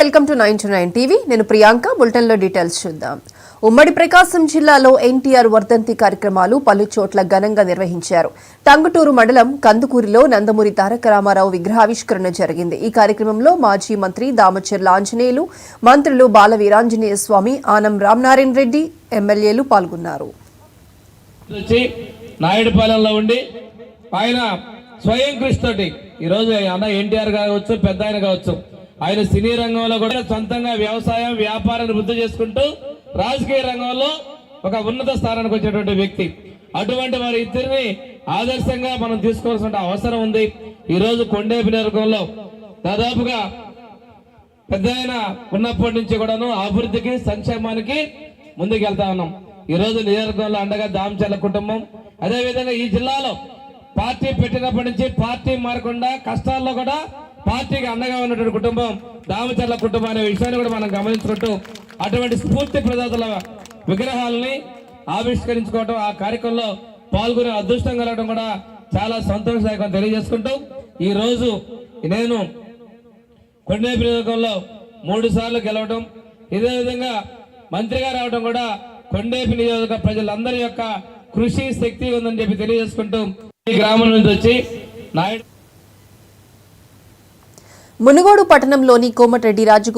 Welcome to 929 TV. నేను ప్రియాంక. బులెటిన్లో details చూద్దాం. ఉమ్మడి ప్రకాశం జిల్లాలో ఎన్టీఆర్ వర్ధంతి కార్యక్రమాలు పలు చోట్ల ఘనంగా నిర్వహించారు. టంగుటూరు మండలం కందుకూరిలో నందమూరి తారక రామారావు విగ్రహావిష్కరణ జరిగింది. ఈ కార్యక్రమంలో మాజీ మంత్రి దామచర్ల ఆంజనేయులు, మంత్రులు బాల వీరాంజనేయ స్వామి, ఆనం రామనారాయణ రెడ్డి, ఎమ్మెల్యేలు పాల్గొన్నారు. నాయుడుపాలెంలో ఉండి ఆయన స్వయం కృషితోటి ఈరోజు అన్న ఎన్టీఆర్ కావచ్చు, పెద్ద ఆయన కావచ్చు, ఆయన సినీ రంగంలో కూడా సొంతంగా వ్యవసాయం వ్యాపారాన్ని వృద్ధి చేసుకుంటూ రాజకీయ రంగంలో ఒక ఉన్నత స్థానానికి వచ్చేటువంటి వ్యక్తి. అటువంటి వారి ఇద్దరిని ఆదర్శంగా మనం తీసుకోవాల్సిన అవసరం ఉంది. ఈరోజు కొండేపి నియోజకవర్గంలో దాదాపుగా పెద్ద ఆయన ఉన్నప్పటి నుంచి కూడాను అభివృద్ధికి సంక్షేమానికి ముందుకు వెళ్తా ఉన్నాం. ఈరోజు నియోజకవర్గంలో అండగా దామచర్ల కుటుంబం, అదేవిధంగా ఈ జిల్లాలో పార్టీ పెట్టినప్పటి నుంచి పార్టీ మారకుండా కష్టాల్లో కూడా పార్టీకి అండగా ఉన్నటువంటి కుటుంబం దామచర్ల కుటుంబం అనే విషయాన్ని కూడా మనం గమనించుకుంటూ అటువంటి స్ఫూర్తి ప్రదాతల విగ్రహాలని ఆవిష్కరించుకోవడం, ఆ కార్యక్రమంలో పాల్గొనే అదృష్టం కలగడం కూడా చాలా సంతోషదాయకం తెలియజేసుకుంటూ ఈ రోజు నేను కొండేపి నియోజకవర్గంలో 3 సార్లు గెలవడం, ఇదే విధంగా మంత్రిగా రావడం కూడా కొండేపి నియోజక ప్రజలందరి యొక్క కృషి శక్తి ఉందని చెప్పి తెలియజేసుకుంటూ ఈ గ్రామం నుంచి వచ్చి నాయుడు మునుగోడు పట్టణంలోని కోమటిరెడ్డి రాజు